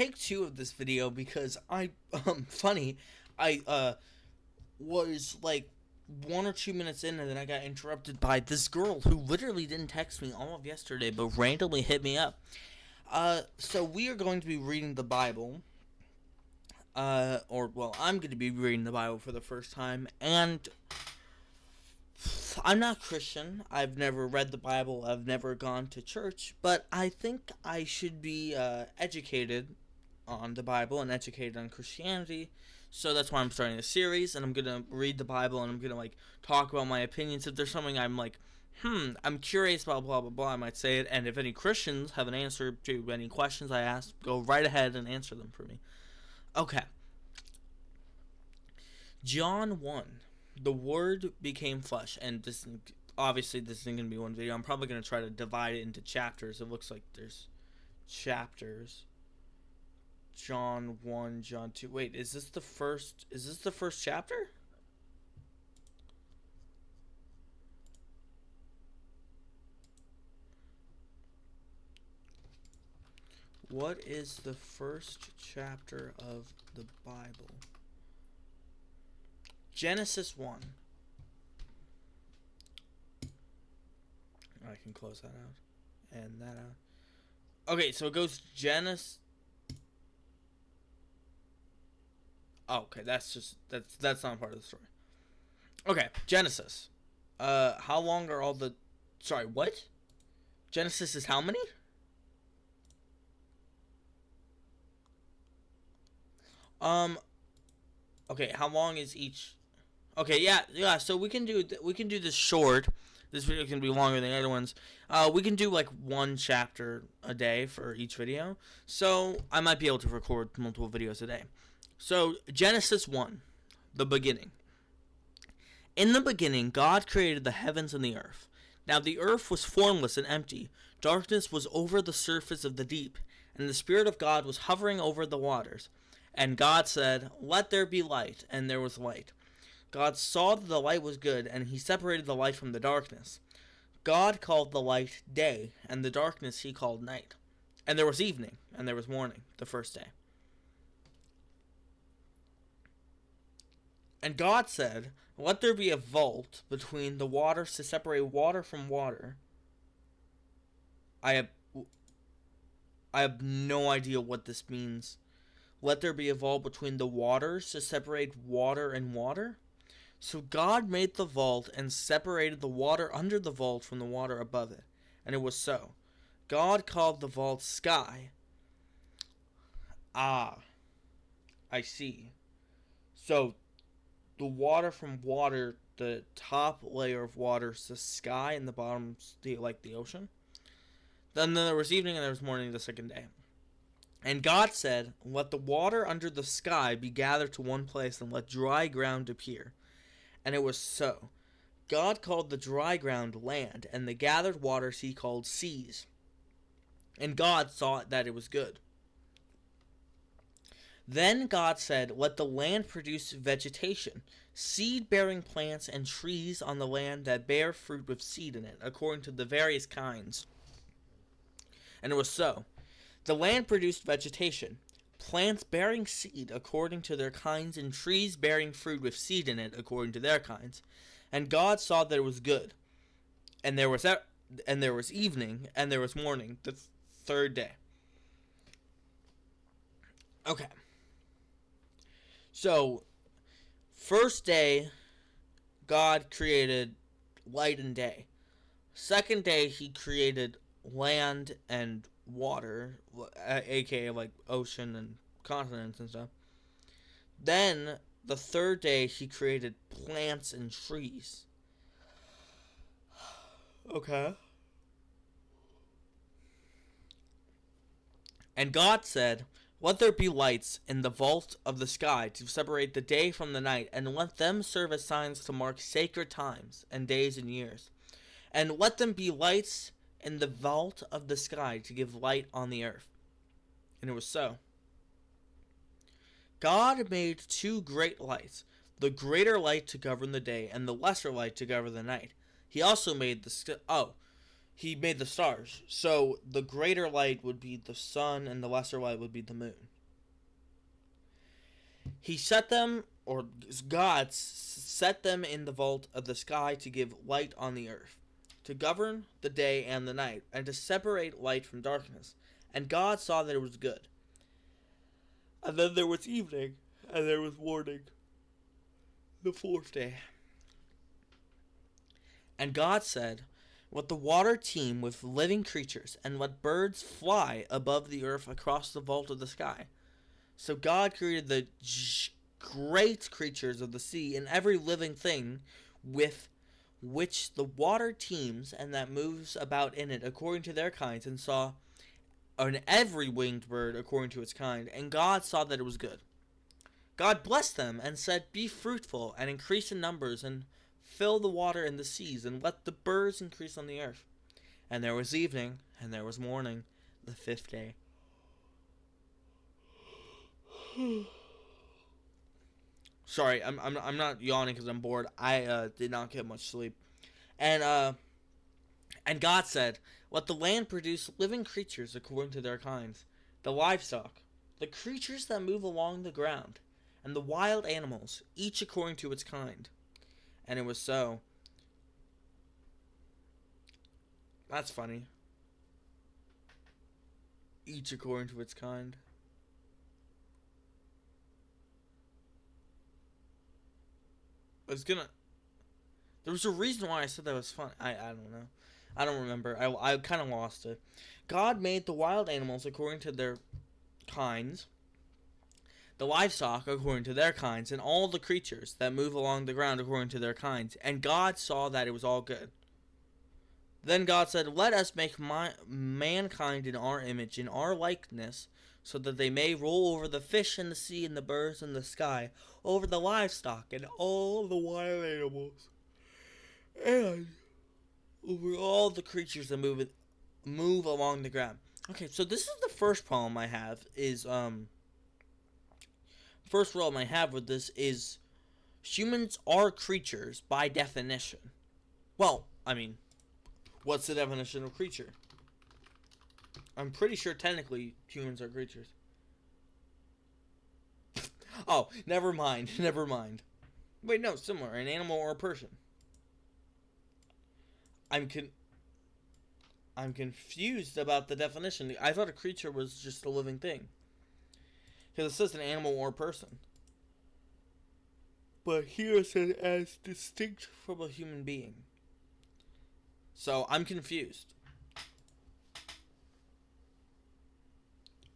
take two of this video because funny, I was like 1 or 2 minutes in, and then I got interrupted by this girl who literally didn't text me all of yesterday, but randomly hit me up. So we are going to be reading the Bible. I'm going to be reading the Bible for the first time, and I'm not Christian. I've never read the Bible. I've never gone to church, but I think I should be educated on the Bible and educated on Christianity. So that's why I'm starting a series, and I'm gonna read the Bible, and I'm gonna talk about my opinions. If there's something I'm I'm curious about, blah blah blah, I might say it. And if any Christians have an answer to any questions I ask, go right ahead and answer them for me. Okay. John 1. The Word became flesh, and this obviously this isn't gonna be one video. I'm probably gonna try to divide it into chapters. It looks like there's chapters. John 1, John 2. Wait, is this the first chapter? What is the first chapter of the Bible? Genesis 1. I can close that out. And that out. Okay, so it goes Genesis. Oh, okay, that's not part of the story. Okay, Genesis. How long are all the... Sorry, what? Genesis is how many? Okay, how long is each... Okay, yeah, so we can do this short. This video can be longer than the other ones. We can do one chapter a day for each video. So I might be able to record multiple videos a day. So, Genesis 1, the beginning. In the beginning, God created the heavens and the earth. Now the earth was formless and empty. Darkness was over the surface of the deep, and the Spirit of God was hovering over the waters. And God said, "Let there be light," and there was light. God saw that the light was good, and he separated the light from the darkness. God called the light day, and the darkness he called night. And there was evening, and there was morning, the first day. And God said, "Let there be a vault between the waters to separate water from water." I have no idea what this means. Let there be a vault between the waters to separate water and water? So God made the vault and separated the water under the vault from the water above it. And it was so. God called the vault sky. Ah, I see. So the water from water, the top layer of water is the sky, and the bottom's the ocean. Then there was evening, and there was morning the second day. And God said, "Let the water under the sky be gathered to one place, and let dry ground appear." And it was so. God called the dry ground land, and the gathered waters he called seas. And God saw that it was good. Then God said, "Let the land produce vegetation, seed-bearing plants and trees on the land that bear fruit with seed in it, according to the various kinds." And it was so. The land produced vegetation, plants bearing seed according to their kinds, and trees bearing fruit with seed in it according to their kinds. And God saw that it was good. And there was evening, and there was morning, the third day. Okay. So, first day, God created light and day. Second day, he created land and water, aka ocean and continents and stuff. Then, the third day, he created plants and trees. Okay. And God said, "Let there be lights in the vault of the sky to separate the day from the night, and let them serve as signs to mark sacred times and days and years. And let them be lights in the vault of the sky to give light on the earth." And it was so. God made two great lights, the greater light to govern the day, and the lesser light to govern the night. He also made he made the stars. So the greater light would be the sun, and the lesser light would be the moon. He set them, or God set them in the vault of the sky to give light on the earth, to govern the day and the night, and to separate light from darkness. And God saw that it was good. And then there was evening, and there was morning, the fourth day. And God said, let the water teem with living creatures, and let birds fly above the earth across the vault of the sky. So God created the great creatures of the sea and every living thing with which the water teems and that moves about in it according to their kinds, and saw every winged bird according to its kind. And God saw that it was good. God blessed them and said, be fruitful and increase in numbers, and fill the water in the seas, and let the birds increase on the earth. And there was evening, and there was morning, the fifth day. Sorry, I'm not yawning because I'm bored. I did not get much sleep. And God said, let the land produce living creatures according to their kinds, the livestock, the creatures that move along the ground, and the wild animals, each according to its kind. And it was so. That's funny. Each according to its kind. There was a reason why I said that was fun. I don't know. I don't remember. I kind of lost it. God made the wild animals according to their kinds, the livestock according to their kinds, and all the creatures that move along the ground according to their kinds. And God saw that it was all good. Then God said, let us make mankind in our image, in our likeness, so that they may rule over the fish in the sea and the birds in the sky, over the livestock and all the wild animals, and over all the creatures that move along the ground. Okay, so this is the first problem I have is first problem I have with this is humans are creatures by definition. Well, I mean, what's the definition of creature? I'm pretty sure technically humans are creatures. Oh, never mind. Wait, no, similar. An animal or a person. I'm confused about the definition. I thought a creature was just a living thing. Because it says an animal or a person. But here it says as distinct from a human being. So I'm confused.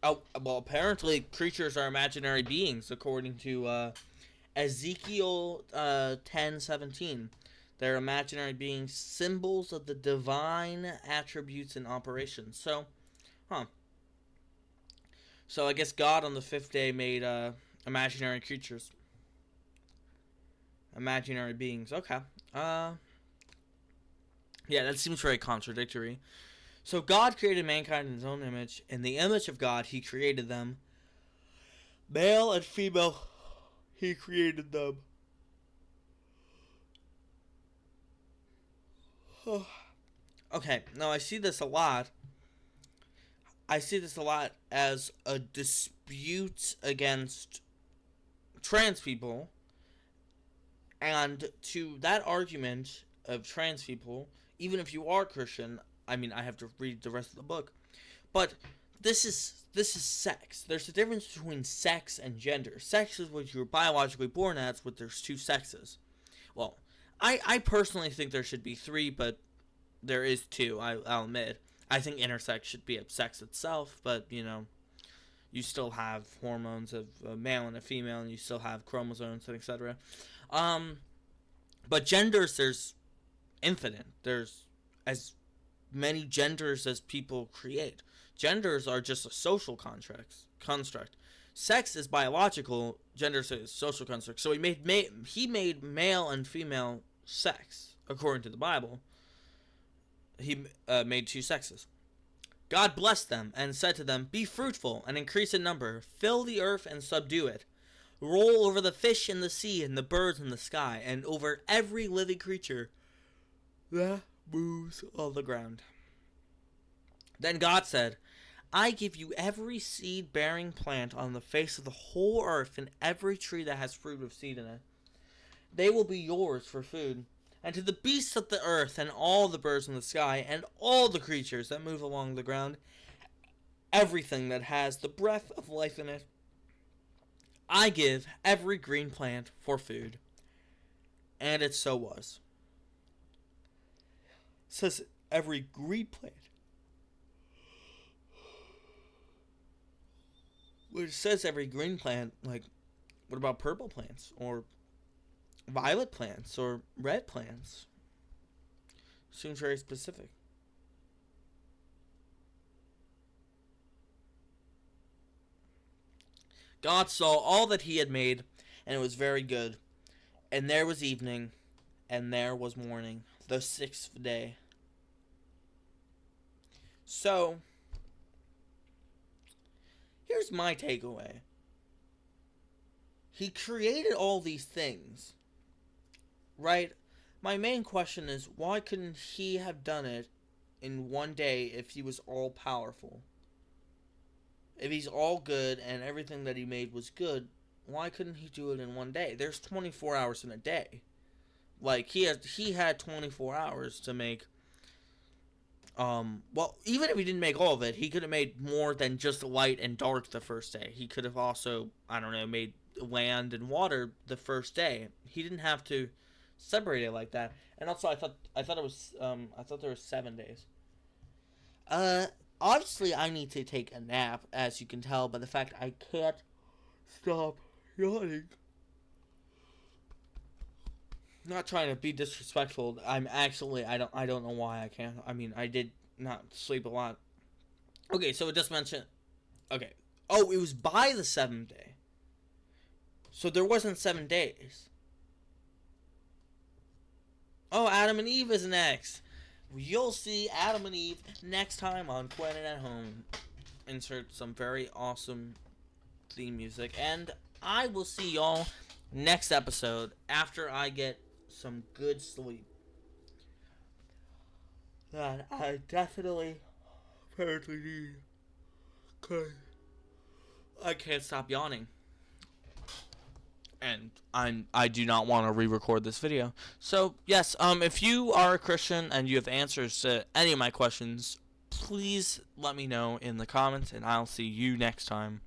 Oh, well, apparently creatures are imaginary beings, according to Ezekiel 10:17. They're imaginary beings, symbols of the divine attributes and operations. So, So I guess God on the fifth day made imaginary creatures. Imaginary beings. Okay. Yeah, that seems very contradictory. So God created mankind in his own image. In the image of God, he created them. Male and female, he created them. Okay, now I see this a lot. I see this a lot as a dispute against trans people. And to that argument of trans people, even if you are Christian, I mean, I have to read the rest of the book, but this is sex. There's a difference between sex and gender. Sex is what you're biologically born as, but there's two sexes. Well, I personally think there should be three, but there is two, I'll admit. I think intersex should be a sex itself, but, you know, you still have hormones of a male and a female, and you still have chromosomes, and etc. But genders, there's infinite. There's as many genders as people create. Genders are just a social construct. Sex is biological. Gender is social construct. So he made male and female sex according to the Bible. He made two sexes. God blessed them and said to them, be fruitful and increase in number, fill the earth and subdue it, roll over the fish in the sea and the birds in the sky, and over every living creature that moves on the ground. Then God said, I give you every seed-bearing plant on the face of the whole earth and every tree that has fruit of seed in it. They will be yours for food. And to the beasts of the earth and all the birds in the sky and all the creatures that move along the ground, everything that has the breath of life in it, I give every green plant for food. And it so was. It says every green plant. When it says every green plant, like, what about purple plants? Or violet plants? Or red plants? Seems very specific. God saw all that he had made, and it was very good. And there was evening, and there was morning, the sixth day. So, here's my takeaway. He created all these things, right? My main question is, why couldn't he have done it in one day if he was all powerful? If he's all good and everything that he made was good, why couldn't he do it in one day? There's 24 hours in a day. Like, he had 24 hours to make, well, even if he didn't make all of it, he could have made more than just light and dark the first day. He could have also, I don't know, made land and water the first day. He didn't have to separate it like that. And also, I thought there were 7 days. Obviously, I need to take a nap, as you can tell by the fact I can't stop yawning. Not trying to be disrespectful. I'm actually, I don't know why I can't. I mean, I did not sleep a lot. Okay, so it just mentioned, okay. Oh, it was by the 7th day. So there wasn't 7 days. Oh, Adam and Eve is next. You'll see Adam and Eve next time on Quentin at Home. Insert some very awesome theme music. And I will see y'all next episode after I get some good sleep. That I definitely apparently need. Cause I can't stop yawning. And I do not want to re-record this video. So, yes, if you are a Christian and you have answers to any of my questions, please let me know in the comments, and I'll see you next time.